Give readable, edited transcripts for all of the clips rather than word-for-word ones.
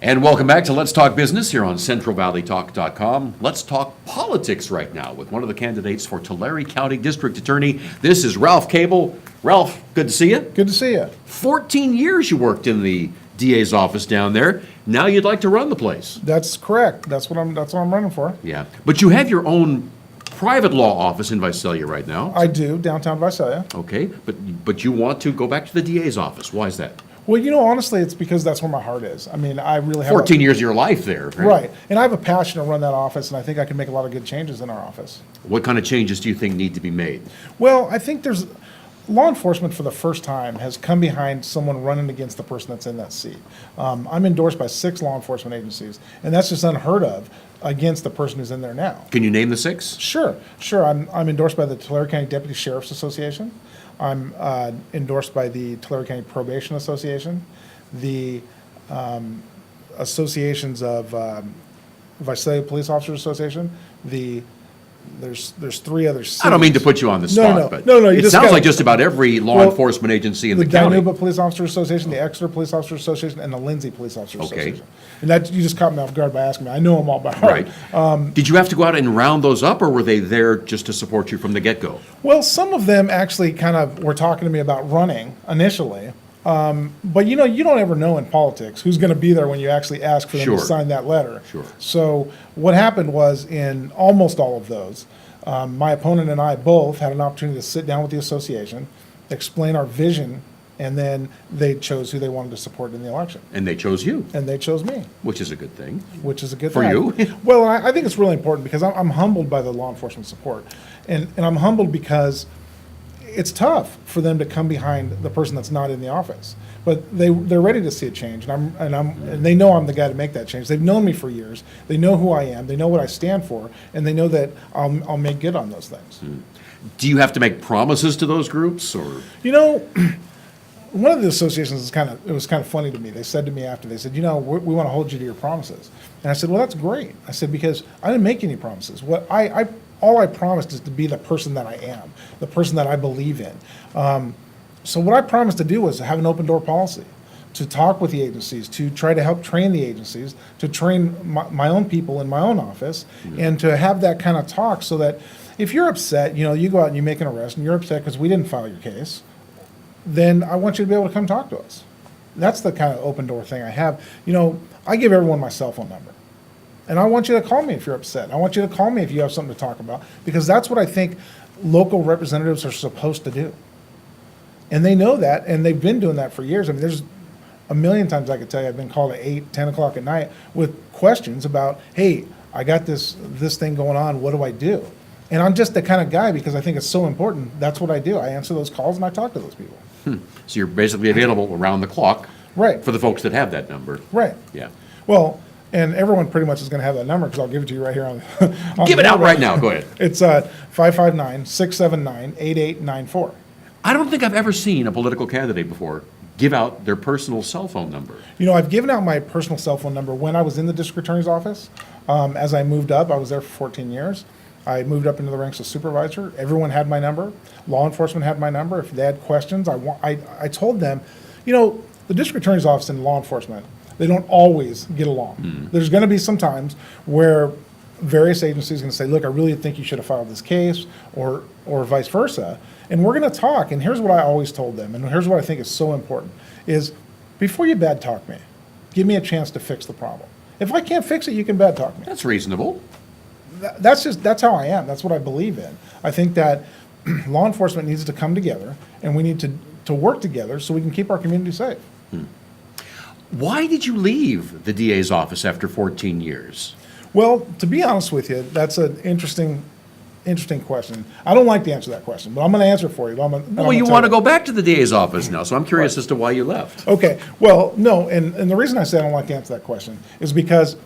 And welcome back to Let's Talk Business here on CentralValleyTalk.com. Let's talk politics right now with one of the candidates for Tulare County District Attorney. This is Ralph Kaelble. Ralph, good to see you. Good to see you. 14 years you worked in the DA's office down there. Now you'd like to run the place. That's correct. That's what I'm running for. Yeah, but you have your own private law office in Visalia right now. I do, downtown Visalia. Okay, but you want to go back to the DA's office. Why is that? Well, honestly, it's because that's where my heart is. I mean, I really have 14 years of your life there. Right. And I have a passion to run that office, and I think I can make a lot of good changes in our office. What kind of changes do you think need to be made? Well, I think law enforcement for the first time has come behind someone running against the person that's in that seat. I'm endorsed by 6 law enforcement agencies, and that's just unheard of against the person who's in there now. Can you name the 6? Sure. I'm endorsed by the Tulare County Deputy Sheriff's Association. I'm endorsed by the Tulare County Probation Association, the associations of Visalia Police Officers Association, there's 3 other cities. I don't mean to put you on the spot, but you it just sounds gotta- like just about every law enforcement agency in the county. Dinuba Police Officers Association, the Exeter Police Officers Association, and the Lindsay Police Officers Okay. Association. And that, you just caught me off guard by asking me. I know them all by heart. Right. Did you have to go out and round those up, or were they there just to support you from the get-go? Well, some of them actually kind of were talking to me about running initially. But you don't ever know in politics who's going to be there when you actually ask for them Sure. to sign that letter. Sure. So what happened was, in almost all of those, my opponent and I both had an opportunity to sit down with the association, explain our vision, and then they chose who they wanted to support in the election. And they chose you, And they chose me, which is a good thing. which is a good For thing. you? Well, I think it's really important because I'm humbled by the law enforcement support. And I'm humbled because it's tough for them to come behind the person that's not in the office. But they're ready to see a change, and they know I'm the guy to make that change. They've known me for years. They know who I am. They know what I stand for, and they know that I'll make good on those things. Do you have to make promises to those groups, or? One of the associations it was kind of funny to me. They said to me after, they said, we want to hold you to your promises. And I said, well, that's great. I said, because I didn't make any promises. All I promised is to be the person that I am, the person that I believe in. So what I promised to do was to have an open door policy, to talk with the agencies, to try to help train the agencies, to train my own people in my own office, and to have that kind of talk so that if you're upset, you go out and you make an arrest and you're upset because we didn't file your case, then I want you to be able to come talk to us. That's the kind of open door thing I have. I give everyone my cell phone number. And I want you to call me if you're upset. I want you to call me if you have something to talk about, because that's what I think local representatives are supposed to do. And they know that, and they've been doing that for years. I mean, there's a million times I could tell you I've been called at 8, 10 o'clock at night with questions about, hey, I got this thing going on, what do I do? And I'm just the kind of guy, because I think it's so important, that's what I do. I answer those calls and I talk to those people. So you're basically available around the clock. Right. For the folks that have that number. Right. Yeah. Well, and everyone pretty much is going to have that number, because I'll give it to you right here on Give it out right now, go ahead. It's 559-679-8894. I don't think I've ever seen a political candidate before give out their personal cell phone number. I've given out my personal cell phone number when I was in the district attorney's office. As I moved up, I was there for 14 years. I moved up into the ranks of supervisor. Everyone had my number. Law enforcement had my number. If they had questions, I told them, the district attorney's office and law enforcement, they don't always get along. There's going to be some times where various agencies are going to say, look, I really think you should have filed this case, or vice versa. And we're going to talk. And here's what I always told them, and here's what I think is so important, is before you bad talk me, give me a chance to fix the problem. If I can't fix it, you can bad talk me. That's reasonable. That's how I am. That's what I believe in. I think that law enforcement needs to come together, and we need to work together so we can keep our community safe. Why did you leave the DA's office after 14 years? Well, to be honest with you, that's an interesting question. I don't like to answer that question, but I'm going to answer it for you. Well, you want to go back to the DA's office now, so I'm curious as to why you left. Okay. Well, no, and the reason I say I don't like to answer that question is because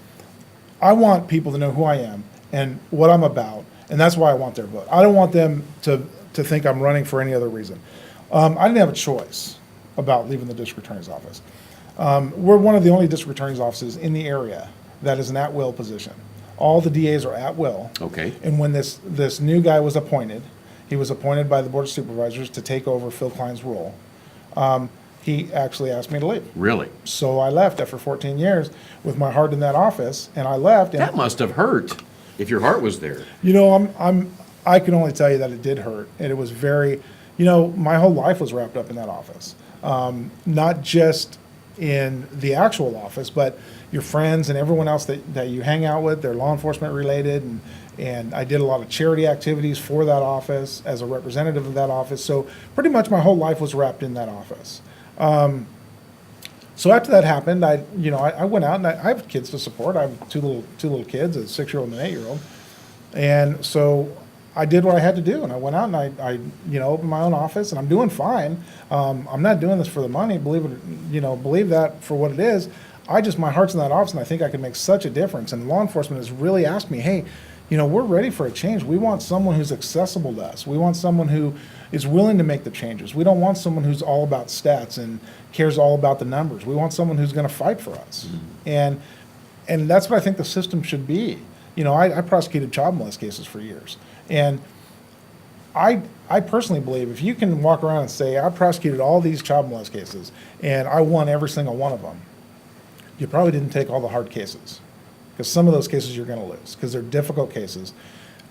I want people to know who I am and what I'm about, and that's why I want their vote. I don't want them to think I'm running for any other reason. I didn't have a choice about leaving the district attorney's office. We're one of the only district attorney's offices in the area that is an at-will position. All the DAs are at will. Okay. And when this new guy was appointed, he was appointed by the Board of Supervisors to take over Phil Klein's role. he actually asked me to leave. Really? So I left after 14 years with my heart in that office, and I left. And That must have hurt if your heart was there. you know, I can only tell you that it did hurt, and it was very, you know, my whole life was wrapped up in that office. Not just in the actual office, but your friends and everyone else that you hang out with, they're law enforcement related, and I did a lot of charity activities for that office as a representative of that office. So pretty much my whole life was wrapped in that office. So after that happened, I went out and I have kids to support. I have two little kids, a 6-year-old and an 8-year-old. And so I did what I had to do, and I went out and I opened my own office, and I'm doing fine. I'm not doing this for the money, believe that for what it is. My heart's in that office, and I think I can make such a difference. And law enforcement has really asked me, hey, we're ready for a change. We want someone who's accessible to us. We want someone who is willing to make the changes. We don't want someone who's all about stats and cares all about the numbers. We want someone who's going to fight for us. And that's what I think the system should be. I prosecuted child molest cases for years. And I personally believe if you can walk around and say, I prosecuted all these child molest cases and I won every single one of them, you probably didn't take all the hard cases. Because some of those cases you're going to lose because they're difficult cases.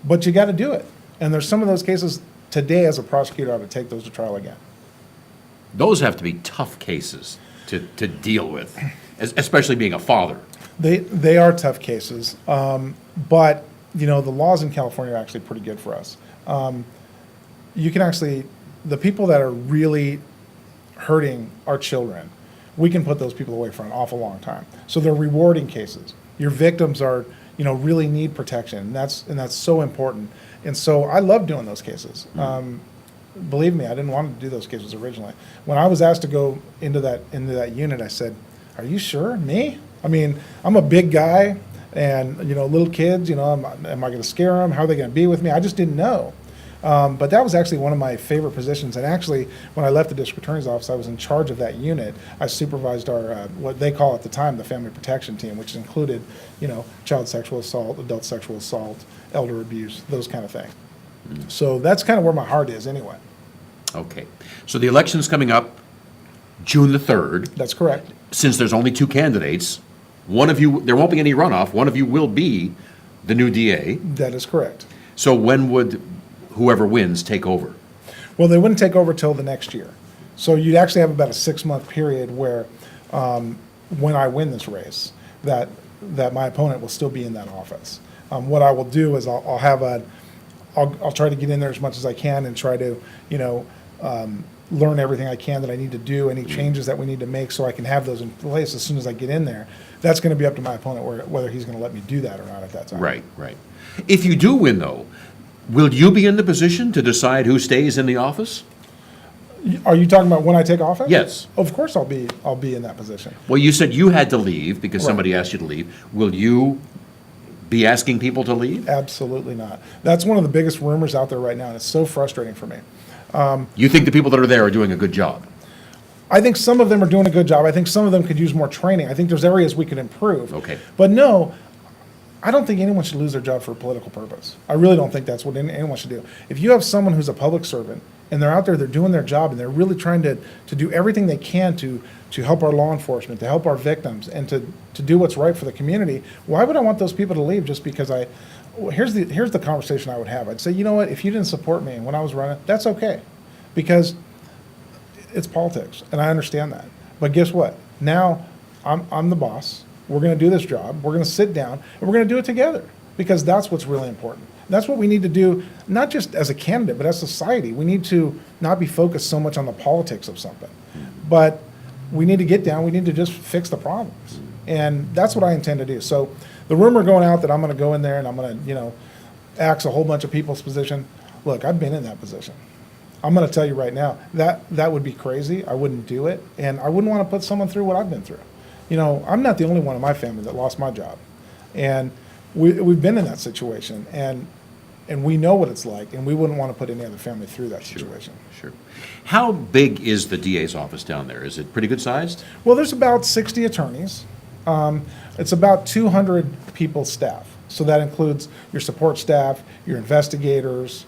But you got to do it. And there's some of those cases today as a prosecutor I ought to take those to trial again. Those have to be tough cases to deal with, especially being a father. They are tough cases, but the laws in California are actually pretty good for us. You can actually, the people that are really hurting our children, we can put those people away for an awful long time. So they're rewarding cases. Your victims are, really need protection, and that's so important. And so I love doing those cases. Believe me, I didn't want to do those cases originally. When I was asked to go into that unit, I said, "Are you sure? Me? I mean, I'm a big guy, and little kids. Am I going to scare them? How are they going to be with me? I just didn't know." But that was actually one of my favorite positions. And actually, when I left the district attorney's office, I was in charge of that unit. I supervised our what they call at the time the family protection team, which included child sexual assault, adult sexual assault, elder abuse, those kind of things. So that's kind of where my heart is anyway. Okay. So the election's coming up June the 3rd. That's correct. Since there's only two candidates, one of you, there won't be any runoff, one of you will be the new DA. That is correct. So when would whoever wins take over? Well, they wouldn't take over till the next year. So you'd actually have about a 6-month period where when I win this race, that my opponent will still be in that office. What I will do is I'll try to get in there as much as I can and try to, learn everything I can that I need to do, any changes that we need to make so I can have those in place as soon as I get in there. That's going to be up to my opponent whether he's going to let me do that or not at that time. Right. If you do win, though, will you be in the position to decide who stays in the office? Are you talking about when I take office? Yes. Of course I'll be in that position. Well, you said you had to leave because Right. somebody asked you to leave. Will you be asking people to leave? Absolutely not. That's one of the biggest rumors out there right now, and it's so frustrating for me. You think the people that are there are doing a good job? I think some of them are doing a good job. I think some of them could use more training. I think there's areas we could improve. Okay. But no, I don't think anyone should lose their job for a political purpose. I really don't think that's what anyone should do. If you have someone who's a public servant and they're out there, they're doing their job, and they're really trying to do everything they can to help our law enforcement, to help our victims, and to do what's right for the community, why would I want those people to leave just because here's the conversation I would have. I'd say, you know what, if you didn't support me when I was running, that's okay, because it's politics, and I understand that. But guess what? Now I'm the boss. We're going to do this job. We're going to sit down, and we're going to do it together, because that's what's really important. That's what we need to do, not just as a candidate, but as society. We need to not be focused so much on the politics of something, but we need to get down. We need to just fix the problems, and that's what I intend to do. So the rumor going out that I'm going to go in there and I'm going to, axe a whole bunch of people's position. Look, I've been in that position. I'm going to tell you right now, that would be crazy. I wouldn't do it, and I wouldn't want to put someone through what I've been through. I'm not the only one in my family that lost my job, and we've been in that situation, and we know what it's like, and we wouldn't want to put any other family through that situation. Sure. How big is the DA's office down there? Is it pretty good sized? Well, there's about 60 attorneys. It's about 200 people staff. So that includes your support staff, your investigators,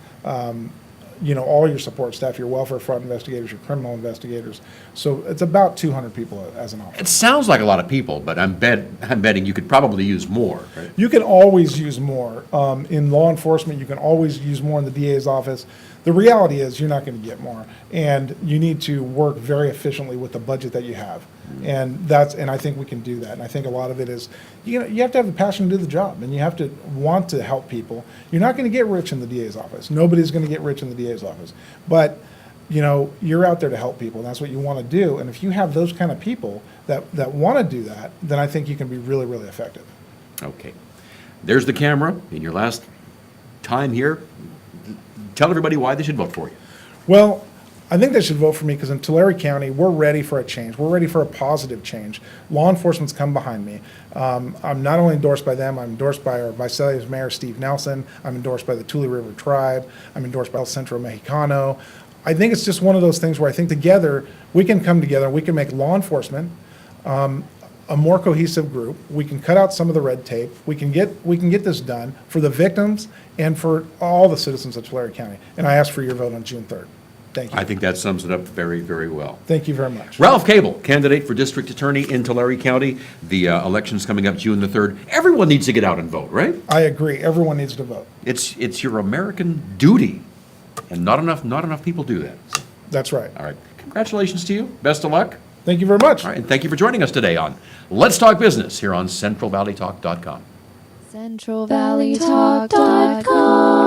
all your support staff, your welfare fraud investigators, your criminal investigators. So it's about 200 people as an office. It sounds like a lot of people, but I'm betting you could probably use more, right? You can always use more. In law enforcement, you can always use more in the DA's office. The reality is you're not going to get more, and you need to work very efficiently with the budget that you have. And I think we can do that. And I think a lot of it is, you have to have the passion to do the job, and you have to want to help people. You're not going to get rich in the DA's office. Nobody's going to get rich in the DA's office. But, you're out there to help people, and that's what you want to do. And if you have those kind of people that want to do that, then I think you can be really, really effective. Okay. There's the camera in your last time here. Tell everybody why they should vote for you. Well, I think they should vote for me because in Tulare County, we're ready for a change. We're ready for a positive change. Law enforcement's come behind me. I'm not only endorsed by them, I'm endorsed by our Visalia Mayor, Steve Nelson. I'm endorsed by the Tulare River Tribe. I'm endorsed by El Centro Mexicano. I think it's just one of those things where I think together, we can come together, we can make law enforcement a more cohesive group. We can cut out some of the red tape. We can get this done for the victims and for all the citizens of Tulare County. And I ask for your vote on June 3rd. Thank you. I think that sums it up very, very well. Thank you very much. Ralph Kaelble, candidate for district attorney in Tulare County. The election's coming up June the 3rd. Everyone needs to get out and vote, right? I agree. Everyone needs to vote. It's your American duty, and not enough people do that. That's right. All right. Congratulations to you. Best of luck. Thank you very much. All right, and thank you for joining us today on Let's Talk Business here on CentralValleyTalk.com. CentralValleyTalk.com